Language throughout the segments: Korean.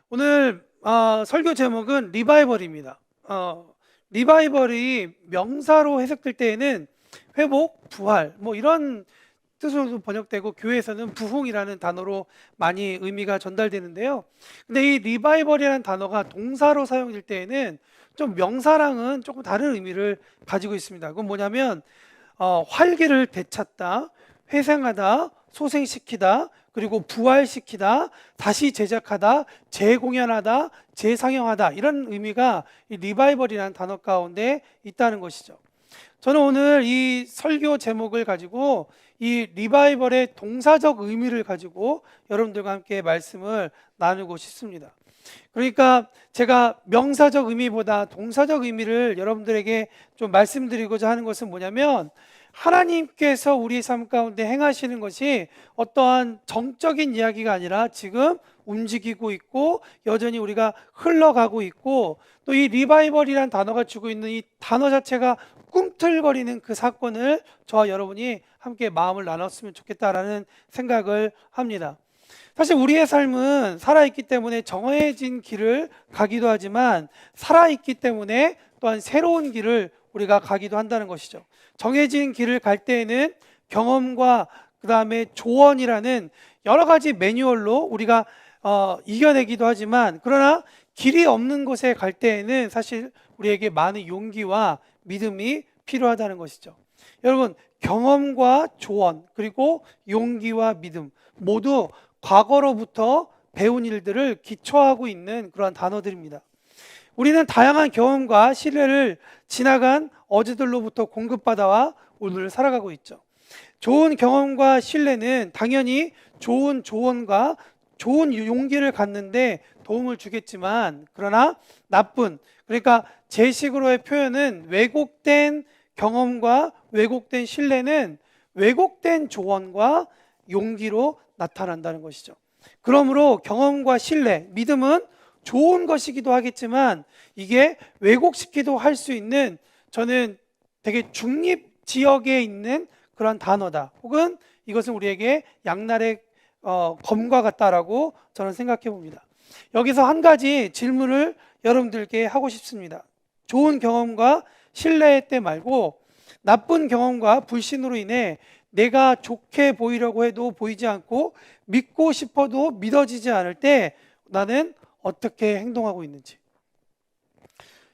오늘 설교 제목은 리바이벌입니다. 리바이벌이 명사로 해석될 때에는 회복, 부활 뭐 이런 뜻으로 번역되고 교회에서는 부흥이라는 단어로 많이 의미가 전달되는데요. 근데 이 리바이벌이라는 단어가 동사로 사용될 때에는 좀 명사랑은 조금 다른 의미를 가지고 있습니다. 그건 뭐냐면 활기를 되찾다, 회생하다, 소생시키다, 그리고 부활시키다, 다시 제작하다, 재공연하다, 재상영하다, 이런 의미가 이 리바이벌이라는 단어 가운데 있다는 것이죠. 저는 오늘 이 설교 제목을 가지고 이 리바이벌의 동사적 의미를 가지고 여러분들과 함께 말씀을 나누고 싶습니다. 그러니까 제가 명사적 의미보다 동사적 의미를 여러분들에게 좀 말씀드리고자 하는 것은 뭐냐면, 하나님께서 우리 삶 가운데 행하시는 것이 어떠한 정적인 이야기가 아니라 지금 움직이고 있고 여전히 우리가 흘러가고 있고, 또 이 리바이벌이란 단어가 주고 있는 이 단어 자체가 꿈틀거리는 그 사건을 저와 여러분이 함께 마음을 나눴으면 좋겠다라는 생각을 합니다. 사실 우리의 삶은 살아있기 때문에 정해진 길을 가기도 하지만, 살아있기 때문에 또한 새로운 길을 우리가 가기도 한다는 것이죠. 정해진 길을 갈 때에는 경험과 그 다음에 조언이라는 여러 가지 매뉴얼로 우리가 이겨내기도 하지만, 그러나 길이 없는 곳에 갈 때에는 사실 우리에게 많은 용기와 믿음이 필요하다는 것이죠. 여러분, 경험과 조언 그리고 용기와 믿음 모두 과거로부터 배운 일들을 기초하고 있는 그러한 단어들입니다. 우리는 다양한 경험과 신뢰를 지나간 어제들로부터 공급받아와 오늘을 살아가고 있죠. 좋은 경험과 신뢰는 당연히 좋은 조언과 좋은 용기를 갖는데 도움을 주겠지만, 그러나 나쁜, 그러니까 제 식으로의 표현은 왜곡된 경험과 왜곡된 신뢰는 왜곡된 조언과 용기로 나타난다는 것이죠. 그러므로 경험과 신뢰, 믿음은 좋은 것이기도 하겠지만, 이게 왜곡시키도 할 수 있는, 저는 되게 중립 지역에 있는 그런 단어다, 혹은 이것은 우리에게 양날의 검과 같다라고 저는 생각해 봅니다. 여기서 한 가지 질문을 여러분들께 하고 싶습니다. 좋은 경험과 신뢰 때 말고 나쁜 경험과 불신으로 인해 내가 좋게 보이려고 해도 보이지 않고 믿고 싶어도 믿어지지 않을 때 나는 어떻게 행동하고 있는지.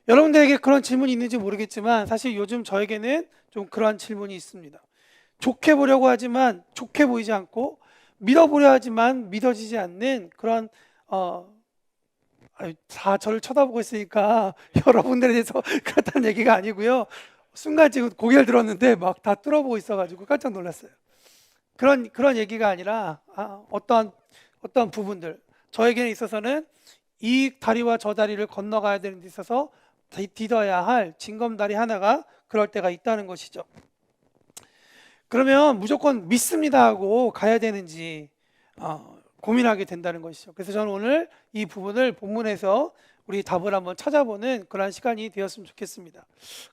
여러분들에게 그런 질문이 있는지 모르겠지만, 사실 요즘 저에게는 좀 그러한 질문이 있습니다. 좋게 보려고 하지만 좋게 보이지 않고, 믿어보려 하지만 믿어지지 않는 그런 다 저를 쳐다보고 있으니까 여러분들에 대해서 그렇다는 얘기가 아니고요. 순간 지금 고개를 들었는데 막 다 뚫어보고 있어가지고 깜짝 놀랐어요. 그런 얘기가 아니라 어떠한 부분들, 저에게 있어서는 이 다리와 저 다리를 건너가야 되는 데 있어서 디뎌야 할 징검다리 하나가 그럴 때가 있다는 것이죠. 그러면 무조건 믿습니다 하고 가야 되는지 고민하게 된다는 것이죠. 그래서 저는 오늘 이 부분을 본문에서 우리 답을 한번 찾아보는 그런 시간이 되었으면 좋겠습니다.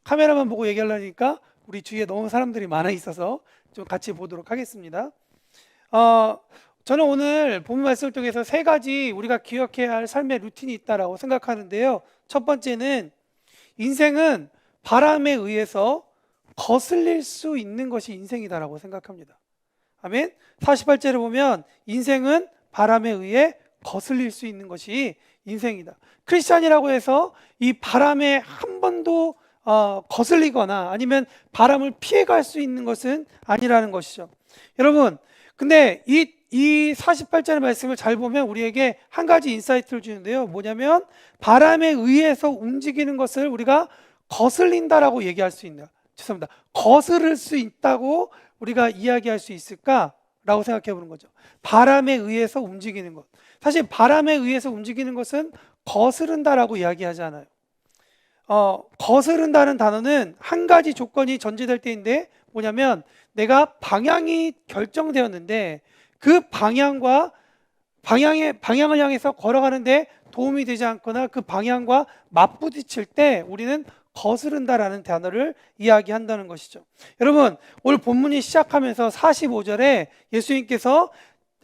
카메라만 보고 얘기하려니까 우리 주위에 너무 사람들이 많아 있어서 좀 같이 보도록 하겠습니다. 저는 오늘 본문 말씀을 통해서 세 가지 우리가 기억해야 할 삶의 루틴이 있다고 생각하는데요. 첫 번째는, 인생은 바람에 의해서 거슬릴 수 있는 것이 인생이다라고 생각합니다. 아멘. 48절에 보면 인생은 바람에 의해 거슬릴 수 있는 것이 인생이다. 크리스찬이라고 해서 이 바람에 한 번도 거슬리거나 아니면 바람을 피해갈 수 있는 것은 아니라는 것이죠. 여러분, 근데 이 48절의 말씀을 잘 보면 우리에게 한 가지 인사이트를 주는데요. 뭐냐면, 바람에 의해서 움직이는 것을 우리가 거슬린다라고 얘기할 수 있나? 죄송합니다. 거스를 수 있다고 우리가 이야기할 수 있을까라고 생각해 보는 거죠. 바람에 의해서 움직이는 것. 사실 바람에 의해서 움직이는 것은 거스른다라고 이야기하지 않아요. 거스른다는 단어는 한 가지 조건이 전제될 때인데, 뭐냐면 내가 방향이 결정되었는데 그 방향을 향해서 걸어가는데 도움이 되지 않거나 그 방향과 맞부딪힐 때 우리는 거스른다라는 단어를 이야기한다는 것이죠. 여러분, 오늘 본문이 시작하면서 45절에 예수님께서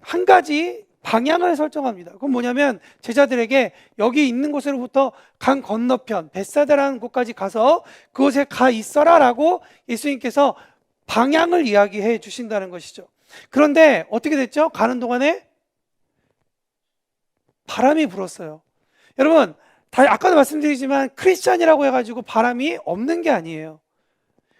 한 가지 방향을 설정합니다. 그건 뭐냐면 제자들에게 여기 있는 곳으로부터 강 건너편 벳사다라는 곳까지 가서 그곳에 가 있어라 라고 예수님께서 방향을 이야기해 주신다는 것이죠. 그런데 어떻게 됐죠? 가는 동안에 바람이 불었어요. 여러분, 아까도 말씀드리지만 크리스찬이라고 해가지고 바람이 없는 게 아니에요.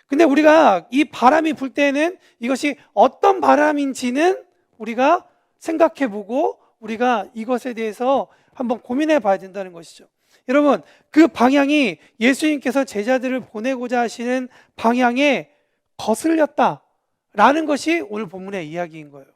근데 우리가 이 바람이 불 때는 이것이 어떤 바람인지는 우리가 생각해보고 우리가 이것에 대해서 한번 고민해 봐야 된다는 것이죠. 여러분, 그 방향이 예수님께서 제자들을 보내고자 하시는 방향에 거슬렸다라는 것이 오늘 본문의 이야기인 거예요.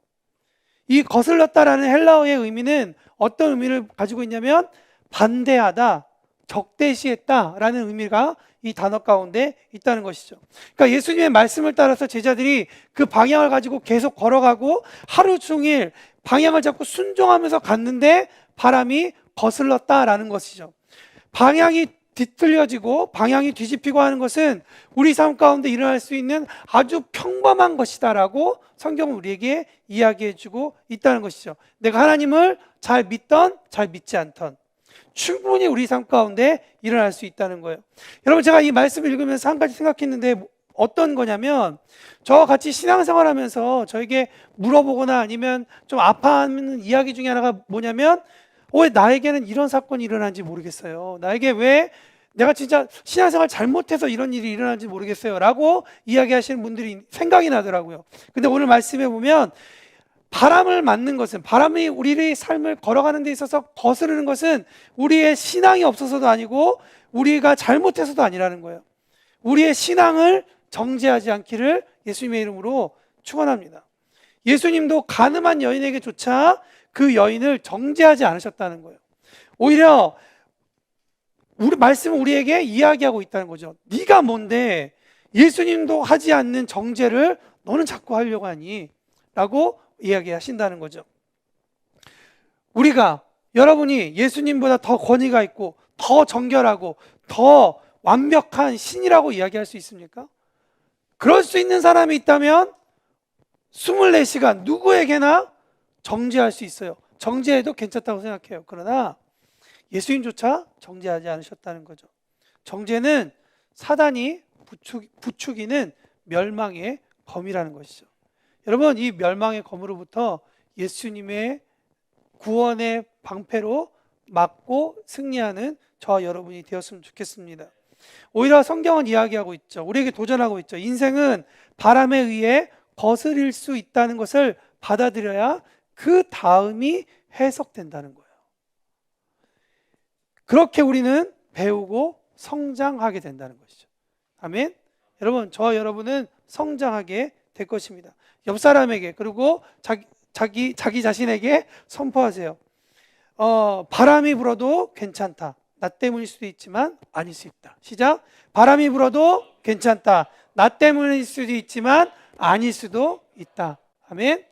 이 거슬렸다라는 헬라어의 의미는 어떤 의미를 가지고 있냐면 반대하다, 적대시했다라는 의미가 이 단어 가운데 있다는 것이죠. 그러니까 예수님의 말씀을 따라서 제자들이 그 방향을 가지고 계속 걸어가고 하루 종일 방향을 잡고 순종하면서 갔는데 바람이 거슬렀다라는 것이죠. 방향이 뒤틀려지고 방향이 뒤집히고 하는 것은 우리 삶 가운데 일어날 수 있는 아주 평범한 것이다라고 성경은 우리에게 이야기해 주고 있다는 것이죠. 내가 하나님을 잘 믿던 잘 믿지 않던 충분히 우리 삶 가운데 일어날 수 있다는 거예요. 여러분, 제가 이 말씀을 읽으면서 한 가지 생각했는데 어떤 거냐면 저와 같이 신앙생활 하면서 저에게 물어보거나 아니면 좀 아파하는 이야기 중에 하나가 뭐냐면 왜 나에게는 이런 사건이 일어난지 모르겠어요. 나에게 왜 내가 진짜 신앙생활 잘못해서 이런 일이 일어난지 모르겠어요 라고 이야기하시는 분들이 생각이 나더라고요. 근데 오늘 말씀해 보면 바람을 맞는 것은, 바람이 우리의 삶을 걸어가는 데 있어서 거스르는 것은 우리의 신앙이 없어서도 아니고 우리가 잘못해서도 아니라는 거예요. 우리의 신앙을 정죄하지 않기를 예수님의 이름으로 축원합니다. 예수님도 가늠한 여인에게조차 그 여인을 정죄하지 않으셨다는 거예요. 오히려 우리 말씀은 우리에게 이야기하고 있다는 거죠. 네가 뭔데 예수님도 하지 않는 정죄를 너는 자꾸 하려고 하니? 라고 이야기하신다는 거죠. 우리가, 여러분이 예수님보다 더 권위가 있고 더 정결하고 더 완벽한 신이라고 이야기할 수 있습니까? 그럴 수 있는 사람이 있다면 24시간 누구에게나 정죄할 수 있어요. 정죄해도 괜찮다고 생각해요. 그러나 예수님조차 정죄하지 않으셨다는 거죠. 정죄는 사단이 부추기는 멸망의 검이라는 것이죠. 여러분, 이 멸망의 검으로부터 예수님의 구원의 방패로 막고 승리하는 저와 여러분이 되었으면 좋겠습니다. 오히려 성경은 이야기하고 있죠. 우리에게 도전하고 있죠. 인생은 바람에 의해 거스릴 수 있다는 것을 받아들여야 그 다음이 해석된다는 거예요. 그렇게 우리는 배우고 성장하게 된다는 것이죠. 아멘. 여러분, 저와 여러분은 성장하게 될 것입니다. 옆 사람에게, 그리고 자기 자신에게 선포하세요. 바람이 불어도 괜찮다. 나 때문일 수도 있지만 아닐 수 있다. 시작. 바람이 불어도 괜찮다. 나 때문일 수도 있지만 아닐 수도 있다. 아멘.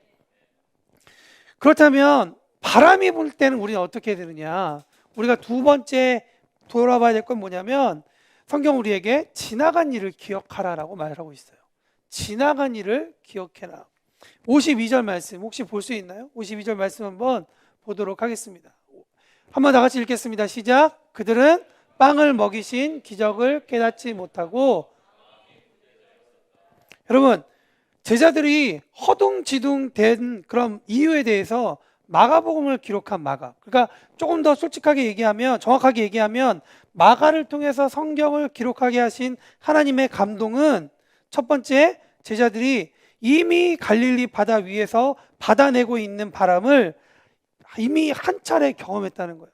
그렇다면 바람이 불 때는 우리는 어떻게 해야 되느냐? 우리가 두 번째 돌아봐야 될 건 뭐냐면 성경 우리에게 지나간 일을 기억하라라고 말하고 있어요. 지나간 일을 기억해라. 52절 말씀 혹시 볼 수 있나요? 52절 말씀 한번 보도록 하겠습니다. 한번 다 같이 읽겠습니다. 시작. 그들은 빵을 먹이신 기적을 깨닫지 못하고. 여러분, 제자들이 허둥지둥된 그런 이유에 대해서 마가복음을 기록한 마가, 그러니까 조금 더 솔직하게 얘기하면, 정확하게 얘기하면 마가를 통해서 성경을 기록하게 하신 하나님의 감동은 첫 번째, 제자들이 이미 갈릴리 바다 위에서 받아내고 있는 바람을 이미 한 차례 경험했다는 거예요.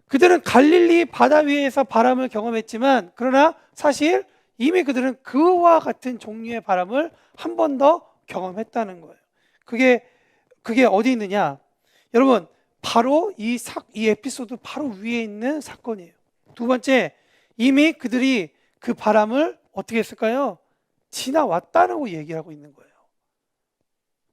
그들은 갈릴리 바다 위에서 바람을 경험했지만 그러나 사실 이미 그들은 그와 같은 종류의 바람을 한 번 더 경험했다는 거예요. 그게 어디 있느냐? 여러분, 바로 이 에피소드 바로 위에 있는 사건이에요. 두 번째, 이미 그들이 그 바람을 어떻게 했을까요? 지나왔다라고 얘기하고 있는 거예요.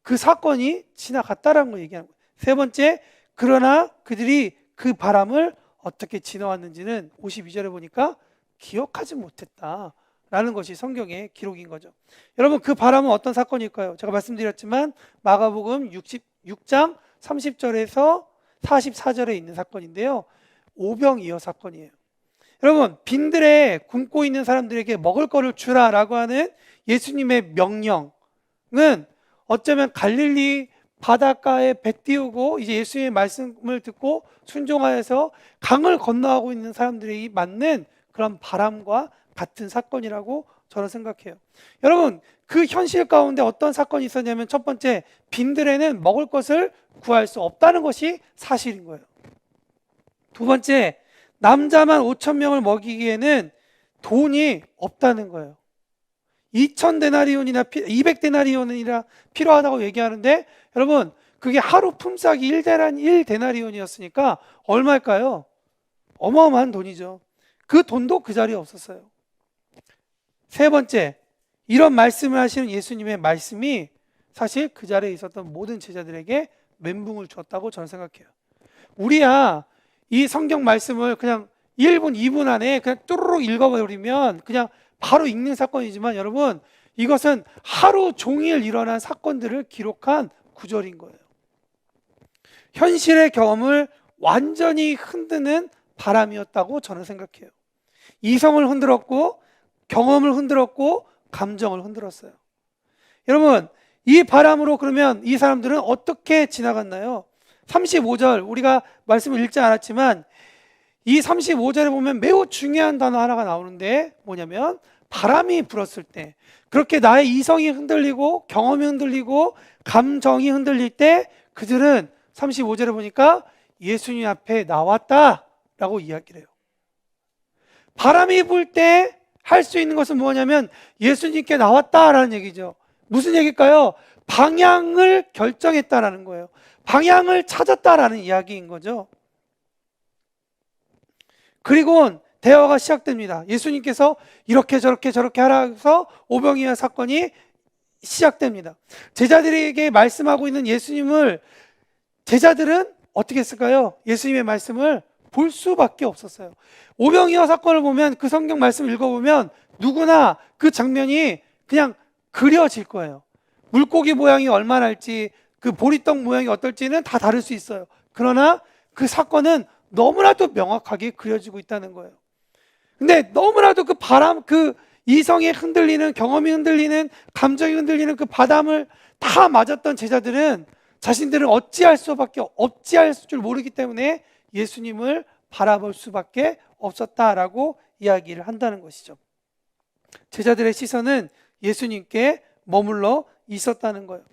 그 사건이 지나갔다라는 걸 얘기하는 거예요. 세 번째, 그러나 그들이 그 바람을 어떻게 지나왔는지는 52절에 보니까 기억하지 못했다라는 것이 성경의 기록인 거죠. 여러분, 그 바람은 어떤 사건일까요? 제가 말씀드렸지만 마가복음 66장 30절에서 44절에 있는 사건인데요. 오병이어 사건이에요. 여러분, 빈들에 굶고 있는 사람들에게 먹을 거를 주라라고 하는 예수님의 명령은 어쩌면 갈릴리 바닷가에 배 띄우고 이제 예수님의 말씀을 듣고 순종하여서 강을 건너가고 있는 사람들이 맞는 그런 바람과 같은 사건이라고 저는 생각해요. 여러분, 그 현실 가운데 어떤 사건이 있었냐면, 첫 번째, 빈들에는 먹을 것을 구할 수 없다는 것이 사실인 거예요. 두 번째, 남자만 5,000명을 먹이기에는 돈이 없다는 거예요. 2,000데나리온이나 200데나리온이나 필요하다고 얘기하는데, 여러분, 그게 하루 품삯이 1데나리온이었으니까 얼마일까요? 어마어마한 돈이죠. 그 돈도 그 자리에 없었어요. 세 번째, 이런 말씀을 하시는 예수님의 말씀이 사실 그 자리에 있었던 모든 제자들에게 멘붕을 줬다고 저는 생각해요. 우리야 이 성경 말씀을 그냥 1분, 2분 안에 그냥 뚜루룩 읽어버리면 그냥 바로 읽는 사건이지만, 여러분, 이것은 하루 종일 일어난 사건들을 기록한 구절인 거예요. 현실의 경험을 완전히 흔드는 바람이었다고 저는 생각해요. 이성을 흔들었고, 경험을 흔들었고, 감정을 흔들었어요. 여러분, 이 바람으로 그러면 이 사람들은 어떻게 지나갔나요? 35절, 우리가 말씀을 읽지 않았지만 이 35절에 보면 매우 중요한 단어 하나가 나오는데, 뭐냐면 바람이 불었을 때, 그렇게 나의 이성이 흔들리고 경험이 흔들리고 감정이 흔들릴 때 그들은 35절에 보니까 예수님 앞에 나왔다라고 이야기를 해요. 바람이 불 때 할 수 있는 것은 뭐냐면 예수님께 나왔다라는 얘기죠. 무슨 얘기일까요? 방향을 결정했다라는 거예요. 방향을 찾았다라는 이야기인 거죠. 그리고 대화가 시작됩니다. 예수님께서 이렇게 저렇게 저렇게 하라 해서 오병이어 사건이 시작됩니다. 제자들에게 말씀하고 있는 예수님을 제자들은 어떻게 했을까요? 예수님의 말씀을 볼 수밖에 없었어요. 오병이어 사건을 보면, 그 성경 말씀을 읽어보면 누구나 그 장면이 그냥 그려질 거예요. 물고기 모양이 얼마나 할지, 그 보리떡 모양이 어떨지는 다 다를 수 있어요. 그러나 그 사건은 너무나도 명확하게 그려지고 있다는 거예요. 근데 너무나도 그 바람, 그 이성이 흔들리는, 경험이 흔들리는, 감정이 흔들리는 그 바람을 다 맞았던 제자들은 자신들은 어찌할 줄 모르기 때문에 예수님을 바라볼 수밖에 없었다라고 이야기를 한다는 것이죠. 제자들의 시선은 예수님께 머물러 있었다는 거예요.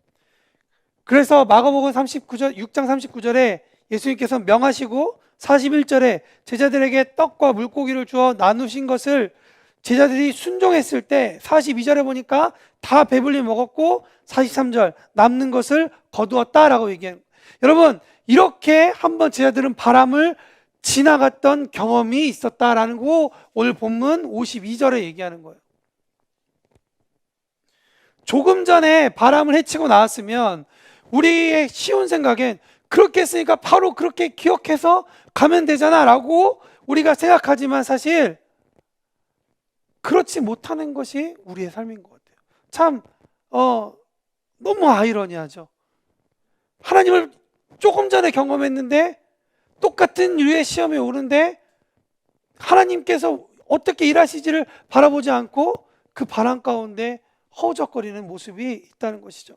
그래서 마가복음 39절, 6장 39절에 예수님께서 명하시고 41절에 제자들에게 떡과 물고기를 주어 나누신 것을 제자들이 순종했을 때, 42절에 보니까 다 배불리 먹었고 43절 남는 것을 거두었다라고 얘기해요. 여러분, 이렇게 한번 제자들은 바람을 지나갔던 경험이 있었다라는 거 오늘 본문 52절에 얘기하는 거예요. 조금 전에 바람을 헤치고 나왔으면 우리의 쉬운 생각엔 그렇게 했으니까 바로 그렇게 기억해서 가면 되잖아 라고 우리가 생각하지만, 사실 그렇지 못하는 것이 우리의 삶인 것 같아요. 참 너무 아이러니하죠. 하나님을 조금 전에 경험했는데 똑같은 유의 시험에 오는데 하나님께서 어떻게 일하시지를 바라보지 않고 그 바람 가운데 허우적거리는 모습이 있다는 것이죠.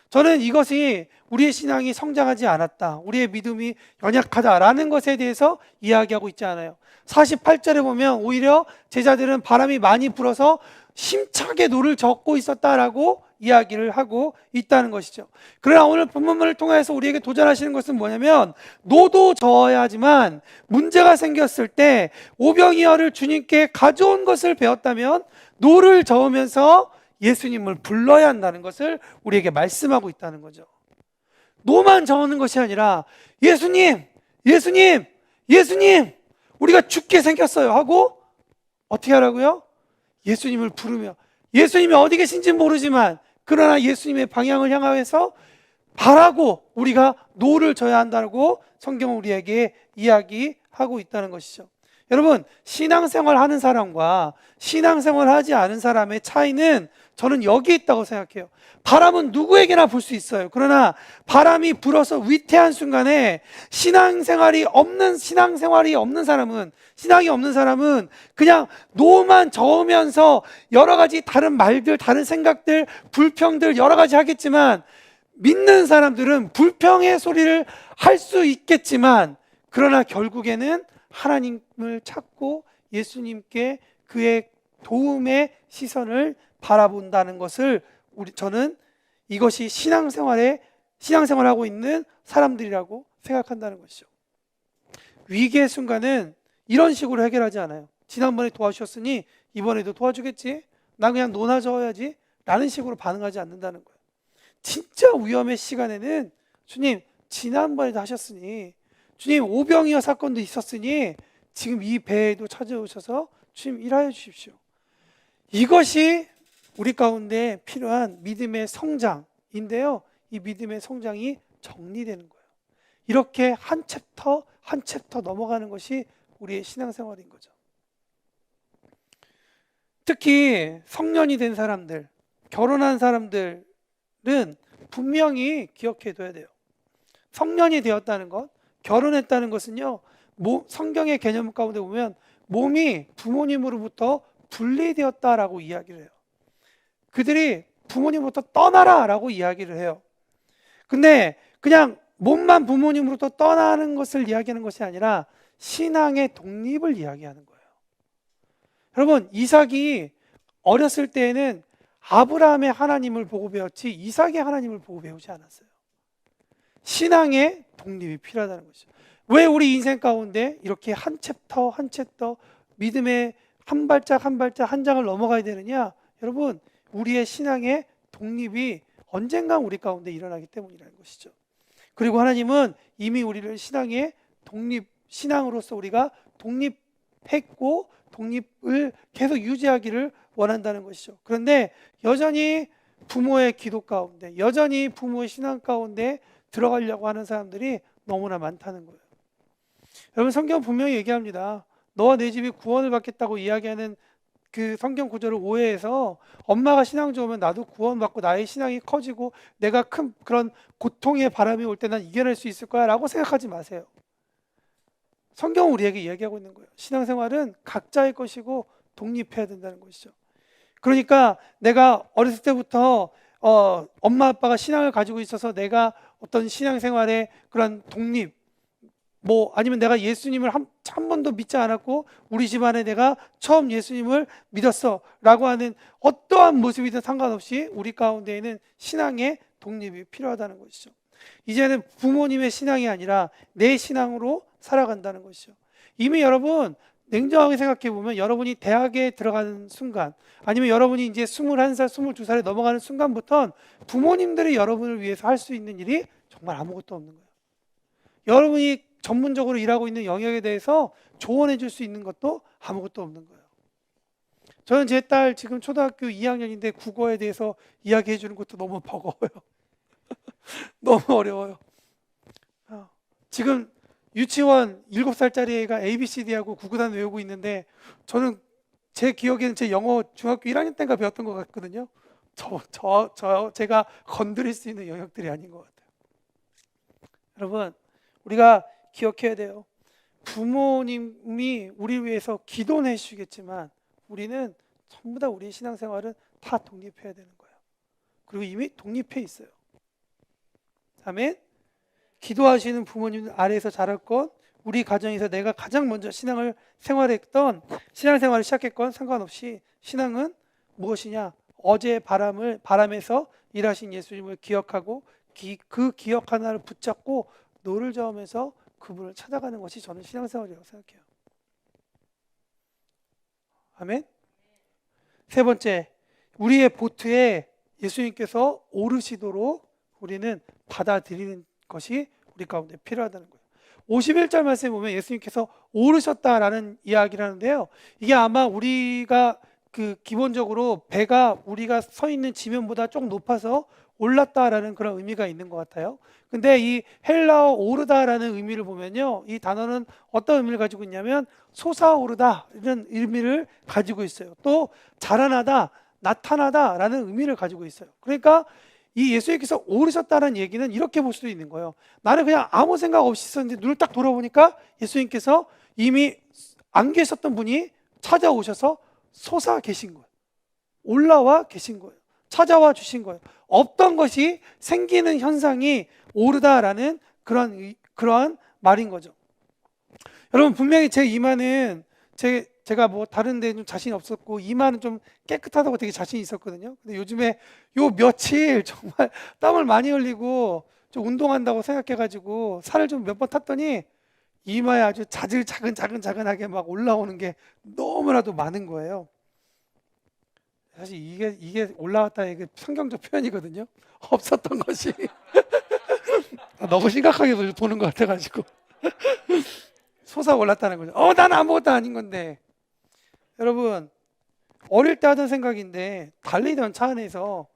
저는 이것이 우리의 신앙이 성장하지 않았다, 우리의 믿음이 연약하다라는 것에 대해서 이야기하고 있지 않아요. 48절에 보면 오히려 제자들은 바람이 많이 불어서 힘차게 노를 젓고 있었다라고 이야기를 하고 있다는 것이죠. 그러나 오늘 본문을 통해서 우리에게 도전하시는 것은 뭐냐면, 노도 저어야 하지만 문제가 생겼을 때 오병이어를 주님께 가져온 것을 배웠다면 노를 저으면서 예수님을 불러야 한다는 것을 우리에게 말씀하고 있다는 거죠. 노만 저으는 것이 아니라 예수님, 예수님, 예수님, 우리가 죽게 생겼어요 하고 어떻게 하라고요? 예수님을 부르며, 예수님이 어디 계신지 모르지만 그러나 예수님의 방향을 향하여서 바라고 우리가 노를 져야 한다고 성경은 우리에게 이야기하고 있다는 것이죠. 여러분, 신앙생활 하는 사람과 신앙생활 하지 않은 사람의 차이는 저는 여기 있다고 생각해요. 바람은 누구에게나 불 수 있어요. 그러나 바람이 불어서 위태한 순간에 신앙이 없는 사람은, 신앙이 없는 사람은 그냥 노만 저으면서 여러 가지 다른 말들, 다른 생각들, 불평들 여러 가지 하겠지만, 믿는 사람들은 불평의 소리를 할 수 있겠지만, 그러나 결국에는 하나님을 찾고 예수님께 그의 도움의 시선을 바라본다는 것을 저는 이것이 신앙생활하고 있는 사람들이라고 생각한다는 것이죠. 위기의 순간은 이런 식으로 해결하지 않아요. 지난번에 도와주셨으니 이번에도 도와주겠지, 나 그냥 노나 저어야지 라는 식으로 반응하지 않는다는 거예요. 진짜 위험의 시간에는 주님 지난번에도 하셨으니, 주님 오병이어 사건도 있었으니 지금 이 배에도 찾아오셔서 주님 일하여 주십시오. 이것이 우리 가운데 필요한 믿음의 성장인데요, 이 믿음의 성장이 정리되는 거예요. 이렇게 한 챕터 한 챕터 넘어가는 것이 우리의 신앙생활인 거죠. 특히 성년이 된 사람들, 결혼한 사람들은 분명히 기억해둬야 돼요. 성년이 되었다는 것, 결혼했다는 것은요, 성경의 개념 가운데 보면 몸이 부모님으로부터 분리되었다라고 이야기를 해요. 그들이 부모님으로부터 떠나라 라고 이야기를 해요. 근데 그냥 몸만 부모님으로부터 떠나는 것을 이야기하는 것이 아니라 신앙의 독립을 이야기하는 거예요. 여러분, 이삭이 어렸을 때에는 아브라함의 하나님을 보고 배웠지 이삭의 하나님을 보고 배우지 않았어요. 신앙의 독립이 필요하다는 것이죠. 왜 우리 인생 가운데 이렇게 한 챕터 한 챕터 믿음의 한 발짝 한 발짝 한 장을 넘어가야 되느냐? 여러분, 우리의 신앙의 독립이 언젠가 우리 가운데 일어나기 때문이라는 것이죠. 그리고 하나님은 이미 우리를 신앙으로서 우리가 독립했고 독립을 계속 유지하기를 원한다는 것이죠. 그런데 여전히 부모의 기도 가운데, 여전히 부모의 신앙 가운데 들어가려고 하는 사람들이 너무나 많다는 거예요. 여러분, 성경 분명히 얘기합니다. 너와 내 집이 구원을 받겠다고 이야기하는 그 성경 구절을 오해해서 엄마가 신앙 좋으면 나도 구원받고 나의 신앙이 커지고 내가 큰 그런 고통의 바람이 올 때 난 이겨낼 수 있을 거야 라고 생각하지 마세요. 성경은 우리에게 이야기하고 있는 거예요. 신앙생활은 각자의 것이고 독립해야 된다는 것이죠. 그러니까 내가 어렸을 때부터 엄마 아빠가 신앙을 가지고 있어서 내가 어떤 신앙생활의 그런 독립, 아니면 내가 예수님을 한 번도 믿지 않았고 우리 집안에 내가 처음 예수님을 믿었어 라고 하는 어떠한 모습이든 상관없이 우리 가운데에는 신앙의 독립이 필요하다는 것이죠. 이제는 부모님의 신앙이 아니라 내 신앙으로 살아간다는 것이죠. 이미 여러분 냉정하게 생각해 보면 여러분이 대학에 들어가는 순간, 아니면 여러분이 이제 21살, 22살에 넘어가는 순간부터 부모님들이 여러분을 위해서 할 수 있는 일이 정말 아무것도 없는 거예요. 여러분이 전문적으로 일하고 있는 영역에 대해서 조언해 줄 수 있는 것도 아무것도 없는 거예요. 저는 제 딸 지금 초등학교 2학년인데 국어에 대해서 이야기해 주는 것도 너무 버거워요. 너무 어려워요. 지금 유치원 7살짜리 애가 ABCD하고 구구단 외우고 있는데, 저는 제 기억에는 제 영어 중학교 1학년 때인가 배웠던 것 같거든요. 제가 건드릴 수 있는 영역들이 아닌 것 같아요. 여러분, 우리가 기억해야 돼요. 부모님이 우리 위해서 기도는 해주시겠지만 우리는 전부 다 우리의 신앙생활은 다 독립해야 되는 거예요. 그리고 이미 독립해 있어요. 아멘. 기도하시는 부모님 아래에서 자랐건, 우리 가정에서 내가 가장 먼저 신앙생활을 시작했건 상관없이 신앙은 무엇이냐? 어제의 바람에서 일하신 예수님을 기억하고 그 기억 하나를 붙잡고 노를 저으면서 그분을 찾아가는 것이 저는 신앙생활이라고 생각해요. 아멘. 세 번째, 우리의 보트에 예수님께서 오르시도록 우리는 받아들이는 것이 우리 가운데 필요하다는 거예요. 51절 말씀에 보면 예수님께서 오르셨다라는 이야기를 하는데요, 이게 아마 우리가 기본적으로 배가 우리가 서 있는 지면보다 조금 높아서 올랐다라는 그런 의미가 있는 것 같아요. 근데 이 헬라어 오르다라는 의미를 보면요, 이 단어는 어떤 의미를 가지고 있냐면 솟아오르다 이런 의미를 가지고 있어요. 또 자라나다, 나타나다라는 의미를 가지고 있어요. 그러니까 이 예수님께서 오르셨다는 얘기는 이렇게 볼 수도 있는 거예요. 나는 그냥 아무 생각 없이 있었는데 눈을 딱 돌아보니까 예수님께서 이미 안 계셨던 분이 찾아오셔서 솟아 계신 거예요. 올라와 계신 거예요. 찾아와 주신 거예요. 없던 것이 생기는 현상이 오르다라는 그런 말인 거죠. 여러분, 분명히 제 이마는 제가 뭐 다른 데는 좀 자신이 없었고 이마는 좀 깨끗하다고 되게 자신이 있었거든요. 근데 요즘에 요 며칠 정말 땀을 많이 흘리고 좀 운동한다고 생각해가지고 살을 좀 몇 번 탔더니 이마에 아주 자글자근하게 막 올라오는 게 너무나도 많은 거예요. 사실 이게 올라왔다, 이게 성경적 표현이거든요. 없었던 것이 너무 심각하게 보는 것 같아가지고 솟아올랐다는 거죠. 나는 아무것도 아닌 건데. 여러분, 어릴 때 하던 생각인데 달리던 차 안에서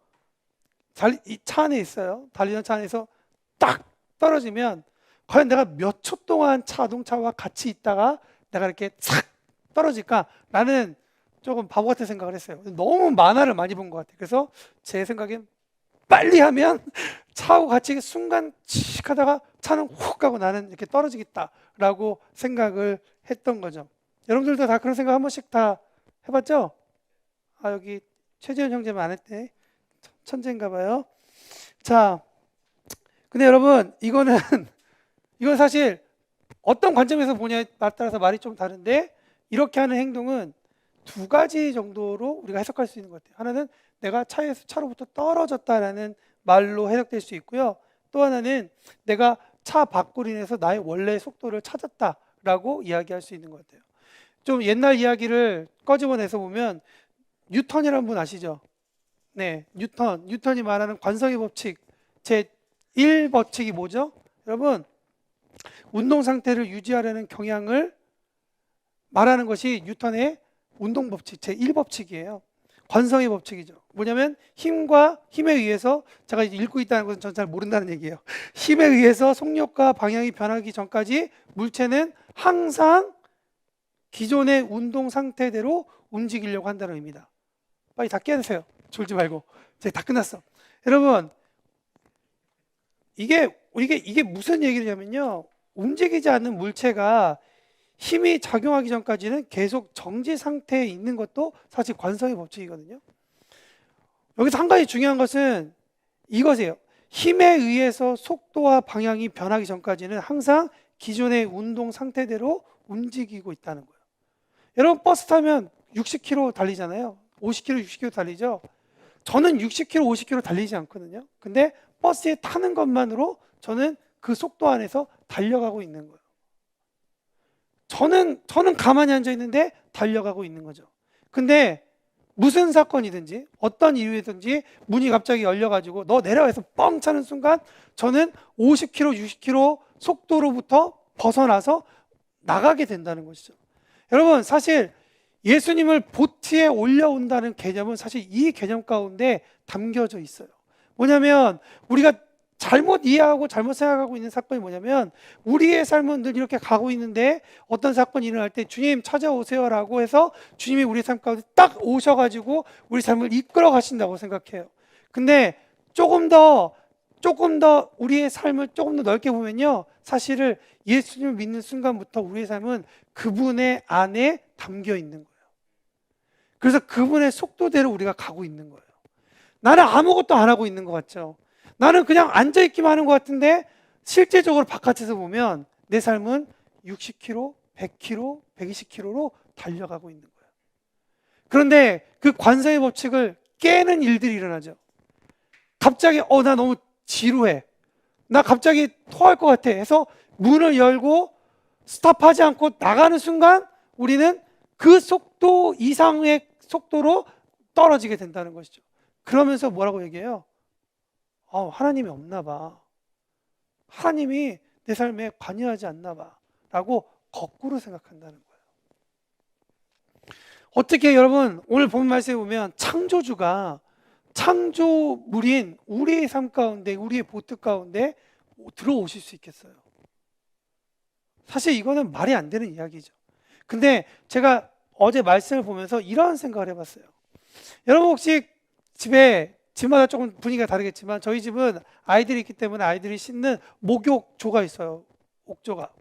이 차 안에 있어요. 달리던 차 안에서 딱 떨어지면 과연 내가 몇 초 동안 자동차와 같이 있다가 내가 이렇게 싹 떨어질까? 라는 조금 바보 같은 생각을 했어요. 너무 만화를 많이 본 것 같아요. 그래서 제 생각엔 빨리 하면 차하고 같이 순간 칙 하다가 차는 훅 가고 나는 이렇게 떨어지겠다라고 생각을 했던 거죠. 여러분들도 다 그런 생각 한 번씩 다 해봤죠? 여기 최재현 형제만 안 했대. 천재인가 봐요. 자, 근데 여러분, 이건 사실 어떤 관점에서 보냐에 따라서 말이 좀 다른데, 이렇게 하는 행동은 두 가지 정도로 우리가 해석할 수 있는 것 같아요. 하나는 내가 차로부터 떨어졌다라는 말로 해석될 수 있고요. 또 하나는 내가 차 밖으로 인해서 나의 원래의 속도를 찾았다라고 이야기할 수 있는 것 같아요. 좀 옛날 이야기를 꺼집어내서 보면 뉴턴이라는 분 아시죠? 네, 뉴턴이 말하는 관성의 법칙 제 1법칙이 뭐죠? 여러분, 운동 상태를 유지하려는 경향을 말하는 것이 뉴턴의 운동 법칙 제 1법칙이에요. 관성의 법칙이죠. 뭐냐면 힘에 의해서, 제가 이제 읽고 있다는 것은 전 잘 모른다는 얘기예요. 힘에 의해서 속력과 방향이 변하기 전까지 물체는 항상 기존의 운동 상태대로 움직이려고 한다는 의미다. 빨리 다 깨세요. 졸지 말고. 다 끝났어. 여러분, 이게 무슨 얘기냐면요, 움직이지 않는 물체가 힘이 작용하기 전까지는 계속 정지 상태에 있는 것도 사실 관성의 법칙이거든요. 여기서 한 가지 중요한 것은 이것이에요. 힘에 의해서 속도와 방향이 변하기 전까지는 항상 기존의 운동 상태대로 움직이고 있다는 거예요. 여러분, 버스 타면 60km 달리잖아요. 50km, 60km 달리죠. 저는 60km, 50km 달리지 않거든요. 근데 버스에 타는 것만으로 저는 그 속도 안에서 달려가고 있는 거예요. 저는 가만히 앉아 있는데 달려가고 있는 거죠. 근데 무슨 사건이든지 어떤 이유든지 문이 갑자기 열려가지고 너 내려와서 뻥 차는 순간 저는 50km, 60km 속도로부터 벗어나서 나가게 된다는 것이죠. 여러분, 사실 예수님을 보트에 올려온다는 개념은 사실 이 개념 가운데 담겨져 있어요. 뭐냐면 우리가 잘못 이해하고 잘못 생각하고 있는 사건이 뭐냐면, 우리의 삶은 늘 이렇게 가고 있는데 어떤 사건이 일어날 때 주님 찾아오세요라고 해서 주님이 우리 삶 가운데 딱 오셔가지고 우리 삶을 이끌어 가신다고 생각해요. 근데 조금 더 우리의 삶을 조금 더 넓게 보면요, 사실은 예수님을 믿는 순간부터 우리의 삶은 그분의 안에 담겨 있는 거예요. 그래서 그분의 속도대로 우리가 가고 있는 거예요. 나는 아무것도 안 하고 있는 것 같죠. 나는 그냥 앉아있기만 하는 것 같은데 실제적으로 바깥에서 보면 내 삶은 60km, 100km, 120km로 달려가고 있는 거예요. 그런데 그 관성의 법칙을 깨는 일들이 일어나죠. 갑자기 나 너무 지루해, 나 갑자기 토할 것 같아 해서 문을 열고 스탑하지 않고 나가는 순간 우리는 그 속도 이상의 속도로 떨어지게 된다는 것이죠. 그러면서 뭐라고 얘기해요? 하나님이 없나 봐, 하나님이 내 삶에 관여하지 않나 봐 라고 거꾸로 생각한다는 거예요. 어떻게, 여러분, 오늘 본 말씀에 보면 창조주가 창조물인 우리의 삶 가운데, 우리의 보트 가운데 들어오실 수 있겠어요? 사실 이거는 말이 안 되는 이야기죠. 근데 제가 어제 말씀을 보면서 이런 생각을 해봤어요. 여러분 혹시 집마다 조금 분위기가 다르겠지만 저희 집은 아이들이 있기 때문에 아이들이 씻는 목욕조가 있어요. 옥조가.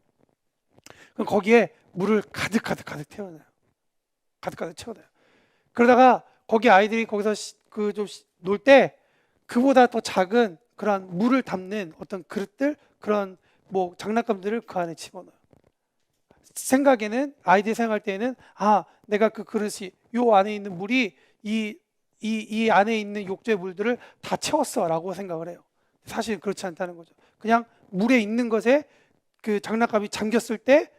그럼 거기에 물을 가득 태워놔요. 가득 채워놔요. 그러다가 거기 아이들이 거기서 좀 놀 때 그보다 더 작은 그런 물을 담는 어떤 그릇들, 그런 뭐 장난감들을 그 안에 집어넣어요. 생각에는, 아이들이 생각할 때에는, 내가 그 그릇이 요 안에 있는 물이 이 안에 있는 욕조의 물들을 다 채웠어라고 생각을 해요. 사실 그렇지 않다는 거죠. 그냥 물에 있는 것에 그 장난감이 잠겼을 때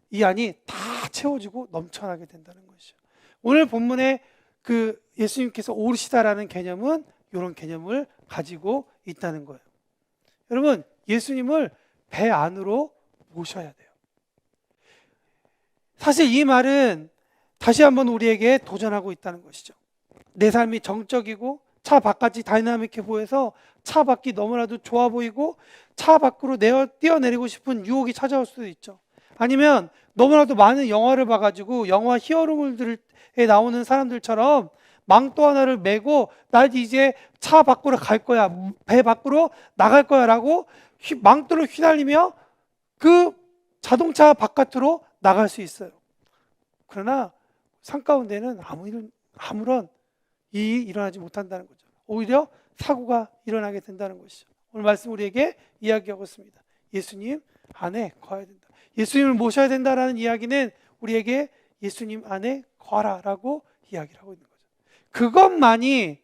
이 안이 다 채워지고 넘쳐나게 된다는 것이죠. 오늘 본문에 그 예수님께서 오르시다라는 개념은 이런 개념을 가지고 있다는 거예요. 여러분, 예수님을 배 안으로 모셔야 돼요. 사실 이 말은 다시 한번 우리에게 도전하고 있다는 것이죠. 내 삶이 정적이고 차 바깥이 다이나믹해 보여서 차 밖이 너무나도 좋아 보이고 차 밖으로 뛰어내리고 싶은 유혹이 찾아올 수도 있죠. 아니면 너무나도 많은 영화를 봐가지고 영화 히어로물들에 나오는 사람들처럼 망토 하나를 메고 나 이제 차 밖으로 갈 거야, 배 밖으로 나갈 거야 라고 망토를 휘날리며 그 자동차 바깥으로 나갈 수 있어요. 그러나 삶 가운데는 아무런 일이 일어나지 못한다는 거죠. 오히려 사고가 일어나게 된다는 것이죠. 오늘 말씀 우리에게 이야기하고 있습니다. 예수님 안에 거해야 된다. 예수님을 모셔야 된다라는 이야기는 우리에게 예수님 안에 거하라라고 이야기를 하고 있는 거죠. 그것만이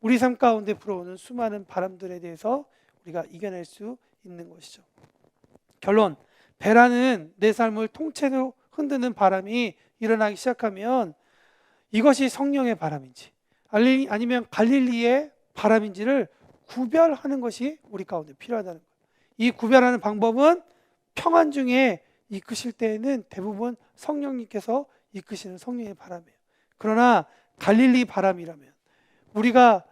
우리 삶 가운데 불어오는 수많은 바람들에 대해서 우리가 이겨낼 수 있는 것이죠. 결론, 배라는 내 삶을 통째로 흔드는 바람이 일어나기 시작하면 이것이 성령의 바람인지 아니면 갈릴리의 바람인지를 구별하는 것이 우리 가운데 필요하다는 거예요. 이 구별하는 방법은 평안 중에 이끄실 때에는 대부분 성령님께서 이끄시는 성령의 바람이에요. 그러나 갈릴리 바람이라면 우리가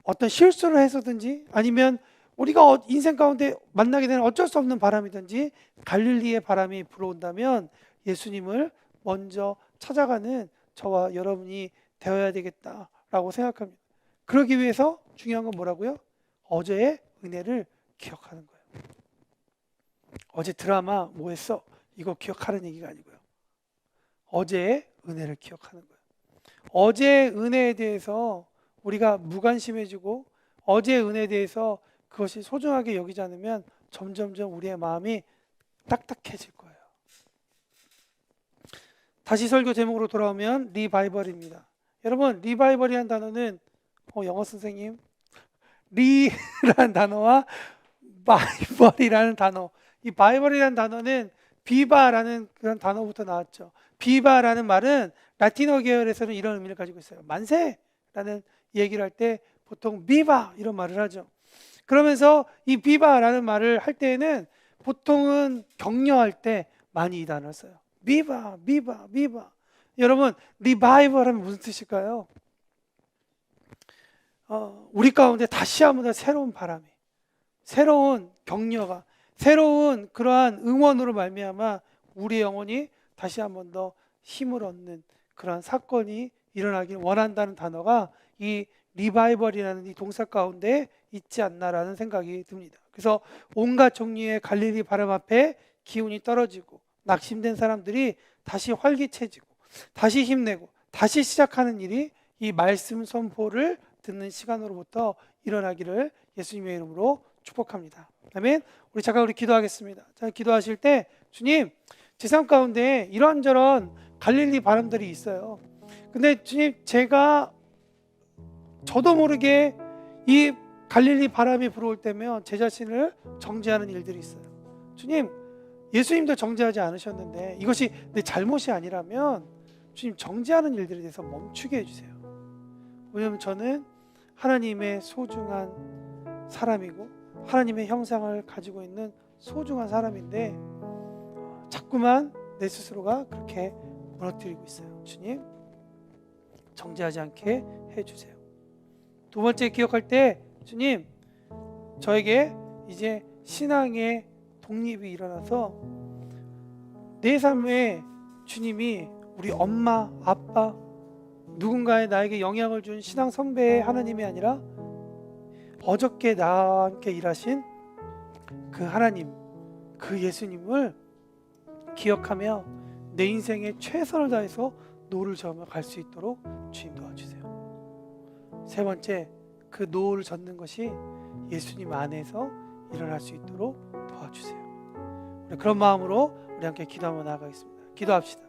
어떤 실수를 해서든지 아니면 우리가 인생 가운데 만나게 되는 어쩔 수 없는 바람이든지 갈릴리의 바람이 불어온다면 예수님을 먼저 찾아가는 저와 여러분이 되어야 되겠다라고 생각합니다. 그러기 위해서 중요한 건 뭐라고요? 어제의 은혜를 기억하는 거예요. 어제 드라마 뭐 했어? 이거 기억하는 얘기가 아니고요. 어제의 은혜를 기억하는 거예요. 어제의 은혜에 대해서 우리가 무관심해지고 어제의 은혜에 대해서 그것이 소중하게 여기지 않으면 점점점 우리의 마음이 딱딱해질 거예요. 다시 설교 제목으로 돌아오면 리바이벌입니다. 여러분, 리바이벌이라는 단어는 영어 선생님, 리라는 단어와 바이벌이라는 단어, 이 바이벌이라는 단어는 비바라는 그런 단어부터 나왔죠. 비바라는 말은 라틴어 계열에서는 이런 의미를 가지고 있어요. 만세라는 얘기를 할 때 보통 비바 이런 말을 하죠. 그러면서 이 비바라는 말을 할 때에는 보통은 격려할 때 많이 이 단어를 써요. 비바, 비바, 비바. 여러분, 리바이벌 하면 무슨 뜻일까요? 우리 가운데 다시 한번 더 새로운 바람이, 새로운 격려가, 새로운 그러한 응원으로 말미암아 우리의 영혼이 다시 한번 더 힘을 얻는 그러한 사건이 일어나길 원한다는 단어가 이 리바이벌이라는 이 동사 가운데 있지 않나라는 생각이 듭니다. 그래서 온갖 종류의 갈릴리 바람 앞에 기운이 떨어지고 낙심된 사람들이 다시 활기차지고 다시 힘내고 다시 시작하는 일이 이 말씀 선포를 듣는 시간으로부터 일어나기를 예수님의 이름으로 축복합니다. 아멘. 우리 잠깐 기도하겠습니다. 자, 기도하실 때 주님, 제 삶 가운데 이런저런 갈릴리 바람들이 있어요. 근데 주님, 저도 모르게 이 갈릴리 바람이 불어올 때면 제 자신을 정죄하는 일들이 있어요. 주님, 예수님도 정죄하지 않으셨는데 이것이 내 잘못이 아니라면 주님, 정죄하는 일들에 대해서 멈추게 해주세요. 왜냐하면 저는 하나님의 소중한 사람이고 하나님의 형상을 가지고 있는 소중한 사람인데 자꾸만 내 스스로가 그렇게 무너뜨리고 있어요. 주님, 정죄하지 않게 해주세요. 두 번째 기억할 때 주님 저에게 이제 신앙의 독립이 일어나서 내 삶에 주님이 우리 엄마, 아빠, 누군가의 나에게 영향을 준 신앙 선배의 하나님이 아니라 어저께 나와 함께 일하신 그 하나님, 그 예수님을 기억하며 내 인생에 최선을 다해서 노를 저으며 갈 수 있도록 주님 도와주세요. 세 번째, 그 노를 젓는 것이 예수님 안에서 일어날 수 있도록 도와주세요. 그런 마음으로 우리 함께 기도 한번 나아가겠습니다. 기도합시다.